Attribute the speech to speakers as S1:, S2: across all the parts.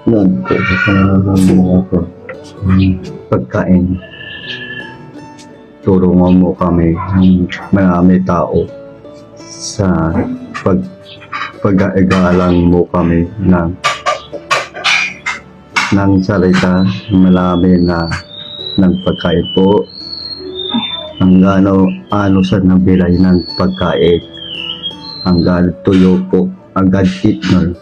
S1: Noon po, sa mga po, pagkain. Tulungan mo kami ng marami tao sa pag-aagalang mo kami ng salita, marami na ng pagkain po. Hanggang ano sa nabilay ng pagkain. Hanggang tuyo po, agad itnol.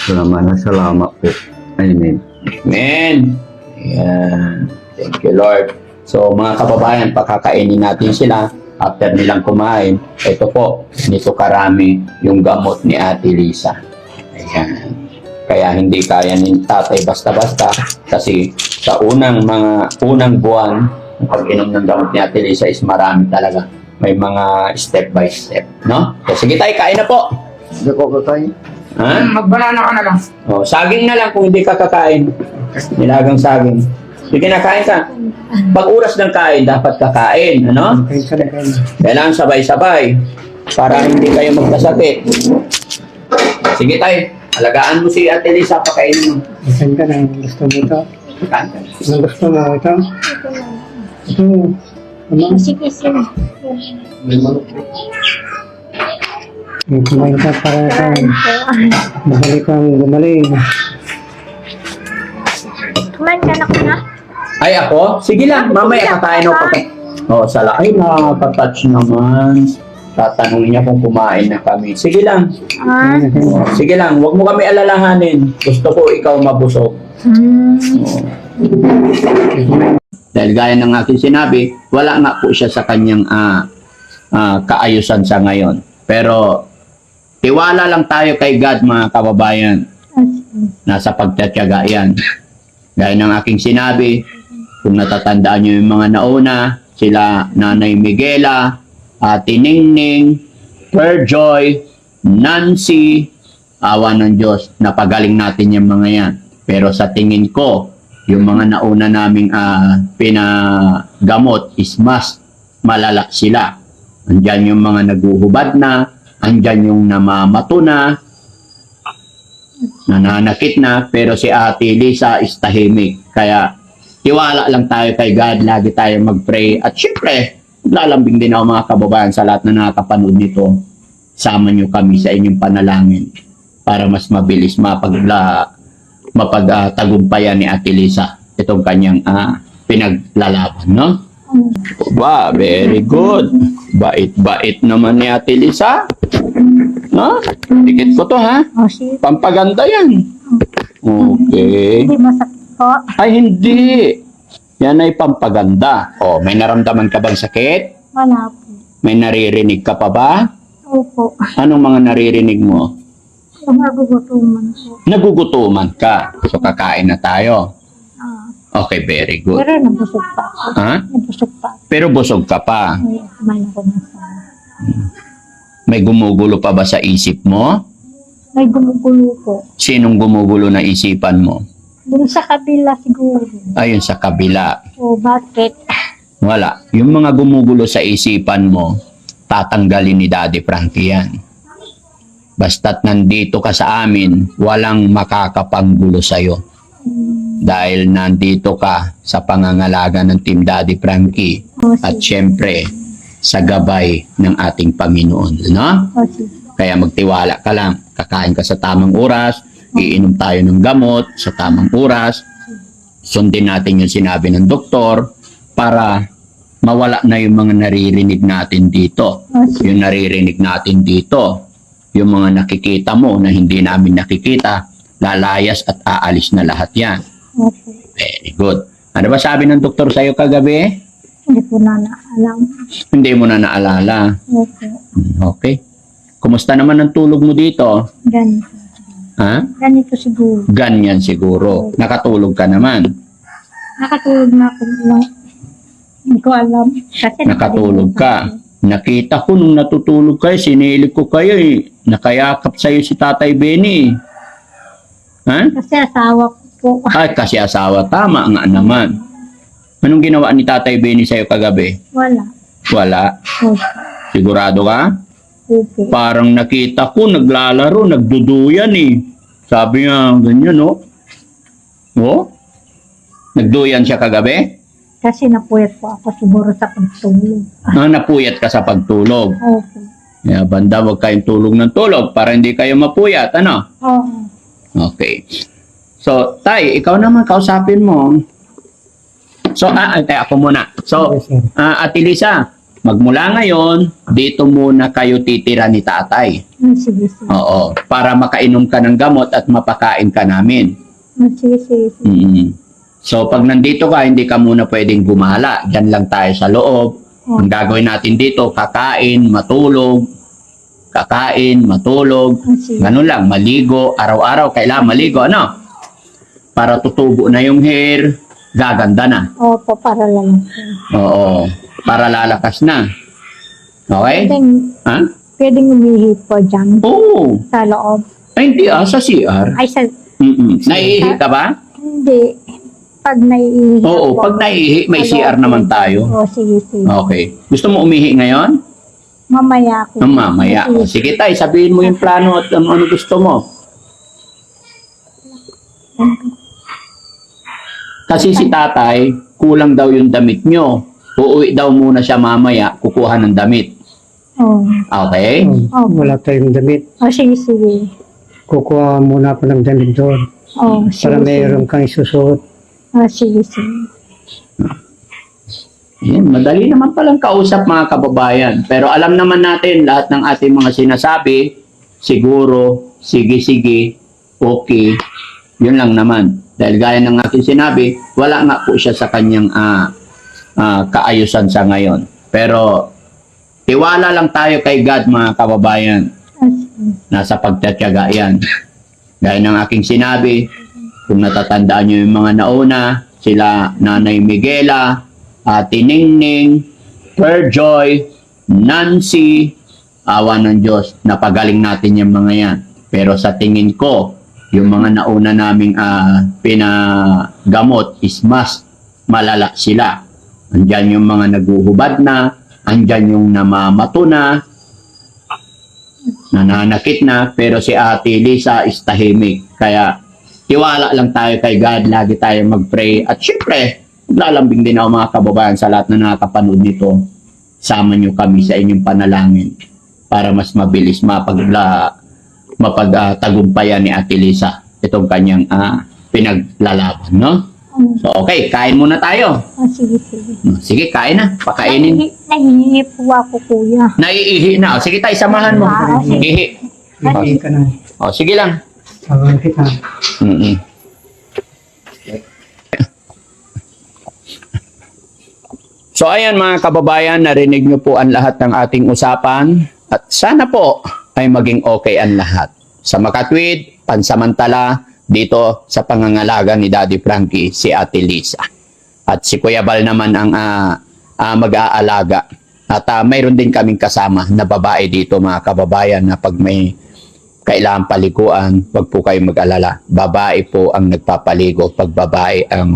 S1: Salamat po. Amen.
S2: Amen. Ayan. Thank you, Lord. So, mga kababayan, pakakainin natin sila. After nilang kumain, ito po, nito karami yung gamot ni Ate Lisa. Ayan. Kaya hindi kaya ni tatay basta-basta kasi sa unang buwan, ang pag-inom ng gamot ni Ate Lisa is marami talaga. May mga step by step, no? So, sige tayo, kain na po.
S1: Hindi ko kakain.
S2: Ha?
S3: Magbanana ka na lang.
S2: Oh, saging na lang kung hindi ka kakain. Nilagang saging. Sige na, kain ka. Pag oras ng kain, dapat kakain. Ano? Kailangan sabay-sabay para hindi kayo magkasakit. Sige tayo. Alagaan mo si Ate Lisa, pakainin mo.
S3: Saan ka na? Gusto mo ito?
S2: Kain ka.
S3: Ang gusto mo ito? Ito. Ano?
S4: Sige, sige.
S3: Kumain ka para ka. Mahali kang gumaling.
S4: Kumain ka na ko na?
S2: Ay, ako? Sige lang. Mamaya kakain ako. Oh, sala. Ay, nakaka-touch naman. Tatanungin niya kung kumain na kami. Sige lang.
S4: Ah.
S2: Oh, sige lang. Huwag mo kami alalahanin. Gusto ko ikaw mabusog. Oh. Dahil gaya ng aking sinabi, wala nga po siya sa kanyang kaayusan sa ngayon. Pero, tiwala lang tayo kay God, mga kababayan. Nasa pagtatyaga yan. Gaya ng aking sinabi, kung natatandaan nyo yung mga nauna, sila Nanay Miguela, Ate Ningning, Perjoy, Nancy, awa ng Diyos, napagaling natin yung mga yan. Pero sa tingin ko, yung mga nauna naming pinagamot is mas malala sila. Andyan yung mga naguhubad na, andyan yung namamato na, nananakit na, pero si Ate Lisa is tahimik. Kaya tiwala lang tayo kay God, lagi tayo mag-pray. At syempre, lalambing din ako mga kababayan sa lahat na nakakapanood nito. Sama nyo kami sa inyong panalangin para mas mabilis mapagtagumpayan ni Ate Lisa itong kanyang pinaglalaban, no? Wow, very good. Bait-bait naman ni Ate Lisa. No? Dikit ko to, ha?
S4: Oh, sige.
S2: Pampaganda yan. Okay.
S4: Hindi masakit po.
S2: Ay, hindi. Yan ay pampaganda. Oh, may naramdaman ka bang sakit?
S4: Wala po.
S2: May naririnig ka pa ba?
S4: Opo.
S2: Anong mga naririnig mo?
S4: Yung nagugutuman po.
S2: Nagugutuman ka. So, kakain na tayo.
S4: Ah.
S2: Okay, very good.
S4: Pero nabusog pa ako.
S2: Ha?
S4: Nabusog pa.
S2: Pero busog ka pa.
S4: Ay, kumain ako ng sana.
S2: May gumugulo pa ba sa isip mo?
S4: May gumugulo po.
S2: Sinong gumugulo na isipan mo?
S4: Doon sa kabila siguro.
S2: Ayun sa kabila.
S4: O bakit?
S2: Wala. Yung mga gumugulo sa isipan mo, tatanggalin ni Daddy Frankie yan. Basta't nandito ka sa amin, walang makakapanggulo sa'yo. Dahil nandito ka sa pangangalaga ng Team Daddy Frankie.
S4: O
S2: At
S4: sige.
S2: syempre, sa gabay ng ating Panginoon. No?
S4: O sige.
S2: Kaya magtiwala ka lang. Kakain ka sa tamang oras, iinom tayo ng gamot sa tamang oras, sundin natin yung sinabi ng doktor para mawala na yung mga naririnig natin dito. Yung naririnig natin dito, yung mga nakikita mo na hindi namin nakikita, lalayas at aalis na lahat yan.
S4: Okay.
S2: Very good. Ano ba sabi ng doktor sa'yo kagabi?
S4: Hindi po na naalam.
S2: Hindi mo na naalala.
S4: Okay.
S2: Okay. Kumusta naman ang tulog mo dito?
S4: Ganito.
S2: Ha?
S4: Ganito siguro.
S2: Ganyan siguro. Nakatulog ka naman.
S4: Nakatulog na ako lang. Hindi ko alam. Kasi
S2: Nakatulog ka. Nakita ko nung natutulog kayo, sinilip ko kayo eh. Nakayakap sa'yo si Tatay Benny. Ha?
S4: Kasi asawa ko po.
S2: Ay, kasi asawa. Tama nga naman. Anong ginawa ni Tatay Benny sa'yo kagabi?
S4: Wala.
S2: Wala.
S4: Opo.
S2: Sigurado ka?
S4: Opo.
S2: Parang nakita ko, naglalaro, nagduduyan eh. Sabi niya, ganyan, no? Oh? Nagduyan siya kagabi?
S4: Kasi napuyat po ako siguro sa pagtulog.
S2: Napuyat ka sa pagtulog.
S4: Opo.
S2: Kaya banda, huwag kayong tulog ng tulog para hindi kayo mapuyat, ano?
S4: Oo.
S2: Okay. So, Tay, ikaw naman, kausapin mo. So, ako muna. So,
S3: Yes, sir.
S2: Ate Lisa, magmula ngayon, dito muna kayo titira ni tatay.
S4: Sige, sige.
S2: Oo. Para makainom ka ng gamot at mapakain ka namin.
S4: Sige, sige, sige.
S2: So, pag nandito ka, hindi ka muna pwedeng gumala. Diyan lang tayo sa loob. Ang gagawin natin dito, kakain, matulog. Kakain, matulog.
S4: Sige.
S2: Ganun lang, maligo. Araw-araw, kailangan maligo, ano? Para tutubo na yung hair, gaganda na.
S4: Opo, para lang.
S2: Oo. Para lalakas na. Okay? Ha?
S4: Pwedeng umihi po dyan
S2: Oo.
S4: sa loob.
S2: Ay, hindi sa CR.
S4: Ay, sa,
S2: Naiihi ka ba?
S4: hindi. Pag naiihi
S2: Oo,
S4: ako,
S2: pag naiihi, may
S4: sa
S2: CR
S4: loob.
S2: naman tayo.
S4: Oo, sige, sige.
S2: Okay. Gusto mo umihi ngayon?
S4: Mamaya ako.
S2: Mamaya. O, sige tay, sabihin mo yung plano at ano gusto mo. Kasi si tatay, kulang daw yung damit nyo. Uuwi daw muna siya mamaya, kukuha ng damit.
S4: Oo.
S2: Okay?
S3: Wala tayong damit.
S4: Oh, sige, sige.
S3: Kukuha muna ako ng damit doon.
S4: Oh, sige,
S3: Para
S4: sige.
S3: mayroon kang isusuot.
S4: Oh, sige, sige.
S2: Yan, madali naman palang kausap mga kababayan. Pero alam naman natin lahat ng ating mga sinasabi, siguro, sige, okay. Yun lang naman. Dahil gaya ng aking sinabi, wala nga po siya sa kanyang kaayusan sa ngayon. Pero tiwala lang tayo kay God mga kababayan.
S4: Oh, sige.
S2: Nasa pagtatyaga yan. Gaya ng aking sinabi, kung natatandaan nyo yung mga nauna, sila Nanay Miguela, Ate Ningning, Perjoy, Nancy, awa ng Diyos, napagaling natin yung mga yan. Pero sa tingin ko, yung mga nauna naming pinagamot is mas malala sila. Andyan yung mga naguhubad na, andyan yung namamato na, nananakit na, pero si Ate Lisa is tahimik. Kaya tiwala lang tayo kay God, lagi tayo mag-pray. At syempre, lalambing din ako mga kababayan sa lahat na nakakapanood nito. Sama nyo kami sa inyong panalangin para mas mabilis mapagtagumpayan ni Ate Lisa itong kanyang pinaglalaban, no? So, okay, kain muna tayo.
S4: Oh, sige, sige.
S2: Sige, kain na. Pakainin.
S4: Nahihingi po ako, kuya.
S2: Naiihi na. O, sige tayo, samahan mo. Ihi.
S3: Hindi ka na.
S2: O, sige lang.
S3: Sabahan kita.
S2: So ayan mga kababayan, narinig nyo po ang lahat ng ating usapan at sana po ay maging okay ang lahat. Sa makatwid, pansamantala dito sa pangangalaga ni Daddy Frankie, si Ate Lisa. At si Kuya Bal naman ang mag-aalaga. At mayroon din kaming kasama na babae dito mga kababayan na pag may kailangan paliguan, wag po kayong mag-alala. Babae po ang nagpapaligo pag babae ang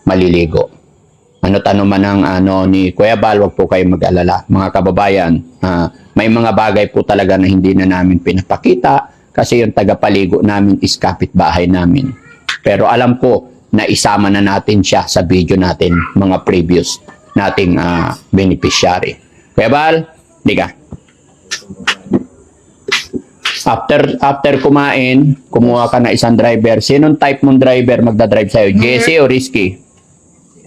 S2: maliligo. Ano tanong man ang ni Kuya Bal, wag po kayong mag-alala. Mga kababayan, may mga bagay po talaga na hindi na namin pinapakita kasi yung tagapaligo namin is kapitbahay namin. Pero alam ko na isama na natin siya sa video natin, mga previous nating beneficiary. Kuya Bal, di ka. After kumain, kumuha ka na isang driver. Sinong type mong driver magdadrive sa'yo? Jesse o Risky?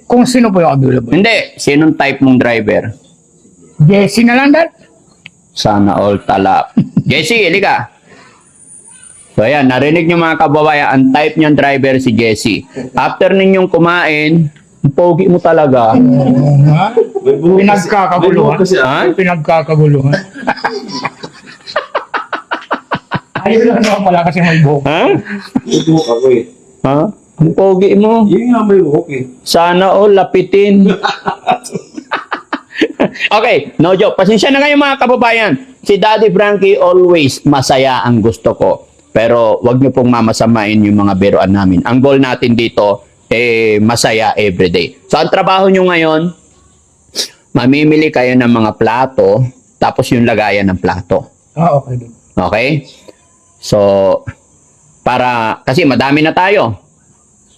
S5: Kung sino po yung available.
S2: Hindi. Sinong type mong driver?
S5: Jesse na lang, Dad.
S2: Sana all talap. Jesse, halika. So ayan, narinig nyo mga kababayan, ang type niyang driver si Jesse. After ninyong kumain, ang pogi mo talaga.
S5: Pinagkakaguluhan.
S2: Ha?
S5: Pinagkakaguluhan. Ayun lang naman pala kasi may buhok.
S2: Ha?
S1: Buhok ako eh.
S2: Ha? Ang pogi mo.
S1: Yun nga may buhok eh.
S2: Sana all lapitin. Okay, no joke. Pasensya na kayo mga kababayan. Si Daddy Frankie always masaya ang gusto ko. Pero wag niyo pong mamasamain yung mga biruan namin. Ang goal natin dito, masaya everyday. So ang trabaho nyo ngayon, mamimili kayo ng mga plato, tapos yung lagayan ng plato.
S5: Okay, Dad.
S2: Okay? So, Kasi madami na tayo.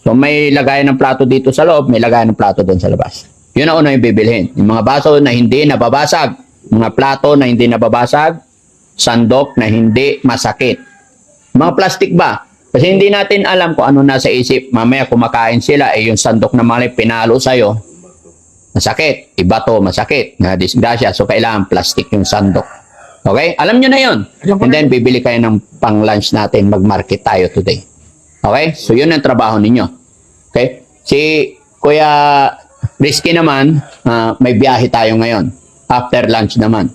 S2: So may lagayan ng plato dito sa loob, may lagayan ng plato doon sa labas. Yun ang una yung bibilhin. Yung mga baso na hindi nababasag, mga plato na hindi nababasag, sandok na hindi masakit. Mga plastic ba? Kasi hindi natin alam kung ano nasa isip. Mamaya kumakain sila, yung sandok na mali pinalo sa'yo, masakit. Iba to, masakit. Na disgrasya. So, kailangan plastic yung sandok. Okay? Alam nyo na yun. And then, bibili kayo ng pang-lunch natin. Mag-market tayo today. Okay? So, yun ang trabaho ninyo. Okay? Si Kuya Risky naman, may biyahe tayo ngayon. After lunch naman.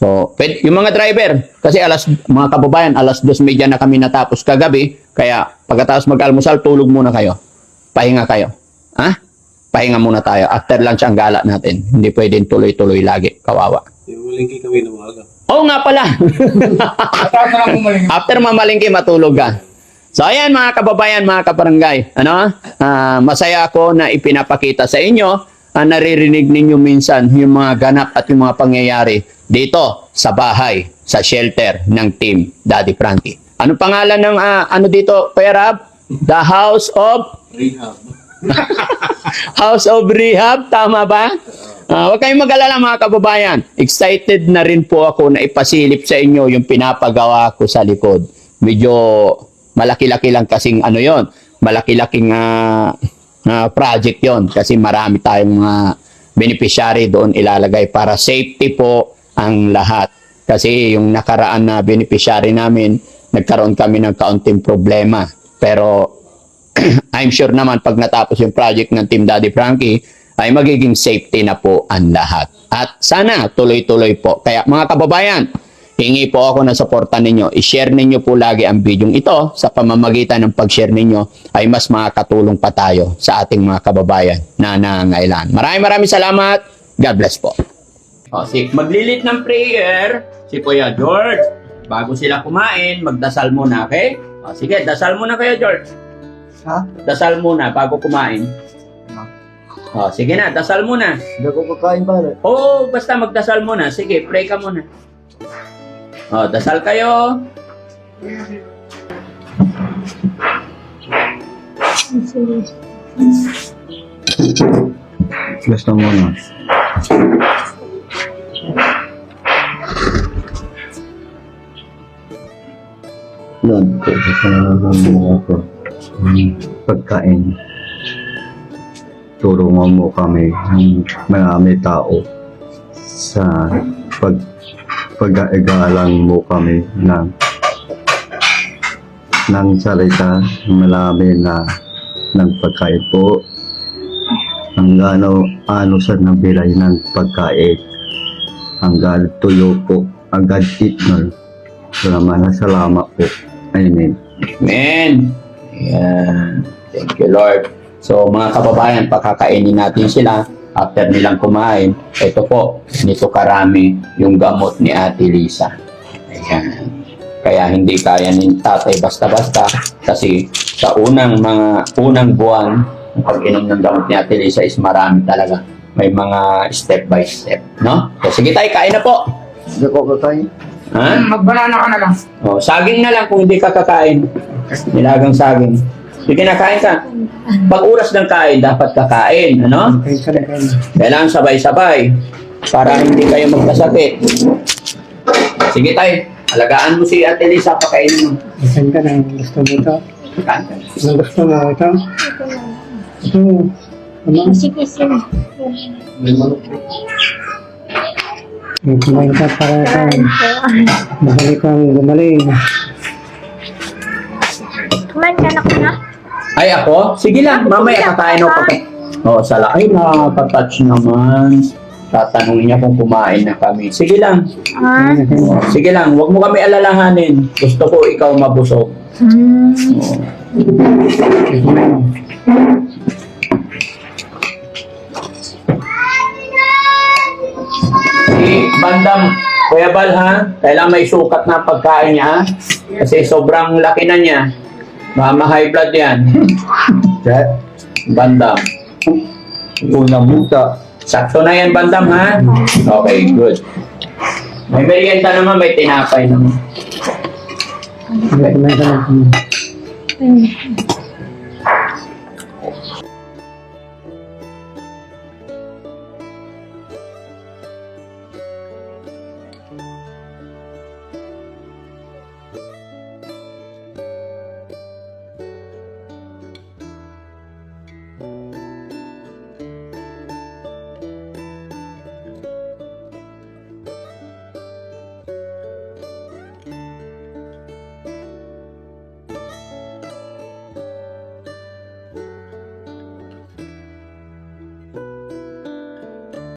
S2: So, yung mga driver, kasi mga kababayan, 2:30 na kami natapos kagabi, kaya pagkatapos mag-almusal, tulog muna kayo. Pahinga kayo. Ha? Pahinga muna tayo. After lunch ang gala natin. Hindi pwedeng tuloy-tuloy lagi. Kawawa.
S3: Malingki kami na umaga.
S2: Oo nga pala. After mamalingki, matulog ka. So, ayan mga kababayan, mga kabarangay. Masaya ako na ipinapakita sa inyo, naririnig ninyo minsan yung mga ganap at yung mga pangyayari dito sa bahay, sa shelter ng Team Daddy Frankie. Ano pangalan ng dito, Kuya Rab? The House of
S3: Rehab.
S2: House of Rehab, tama ba? Huwag kayong mag-alala mga kababayan. Excited na rin po ako na ipasilip sa inyo yung pinapagawa ko sa likod. Medyo malaki-laki lang kasing yon. Malaki-laking project yon kasi marami tayong mga beneficiary doon ilalagay para safety po ang lahat. Kasi yung nakaraan na beneficiary namin, nagkaroon kami ng kaunting problema. Pero I'm sure naman pag natapos yung project ng Team Daddy Frankie, ay magiging safety na po ang lahat. At sana tuloy-tuloy po. Kaya mga kababayan, hingi po ako ng suporta ninyo. I-share ninyo po lagi ang video ito. Sa pamamagitan ng pag-share ninyo ay mas makakatulong pa tayo sa ating mga kababayan na nangangailangan. Maraming salamat. God bless po. Maglilit ng prayer si Kuya George. Bago sila kumain, magdasal muna, okay? Sige, dasal muna kayo, George.
S1: Ha?
S2: Dasal muna bago kumain. Sige na, dasal muna.
S1: Hindi ko kakain pare.
S2: Oo, basta magdasal muna. Sige, pray ka muna. Dasal kayo.
S1: Gusto mo na. Lord, pagkakaroon mo ako ng pagkain. Tulungan mo kami ng marami tao sa pag-aagalang mo kami ng salita malami na ng pagkain po hanggang ano sa nabilay ng pagkain hanggang tuyo po agad itnol. Salamat po. Amen.
S2: Amen. Ayan. Thank you, Lord. So, mga kababayan, pakakainin natin sila. After nilang kumain, ito po, nito karami yung gamot ni Ate Lisa. Ayan. Kaya hindi kaya ni tatay basta-basta kasi sa unang buwan ng pag-inom ng gamot ni Ate Lisa is marami talaga. May mga step by step, no? So, sige tayo, kain na po.
S1: Hindi ko kakain.
S2: Ha?
S5: Magbanana ka na lang.
S2: Saging na lang kung hindi ka kakain. Nilagang saging. Sige na, kain ka. Pag oras ng kain, dapat kakain. Ano? Kailangan sabay-sabay para hindi kayo magkasakit. Sige tayo. Alagaan mo si Ate Lisa, pakainin mo.
S3: Isan ka na, gusto mo ito?
S2: Kain ka.
S3: Ang gusto mo ito? Ito. Ano?
S4: Sige, sige.
S3: May manok. May kumain ka para ka. Mahali kang gumaling.
S4: Kumain ka na ko na?
S2: Ay, ako? Sige lang. Mamaya kakain ako. Sala. Ay, nakaka-touch naman. Tatanungin niya kung kumain na kami. Sige lang. Sige lang. Huwag mo kami alalahanin. Gusto ko ikaw mabusog. Si Bandam, Kuya Bal, ha? Kailangan may sukat na pagkain niya, ha? Kasi sobrang laki na niya. Ma-high blood yan. Bandam.
S1: Unang muta.
S2: Sakto na yan, Bandam, ha? Okay, good. May merienda naman, may tinapay naman.
S3: Kumain ka na.
S2: Amen.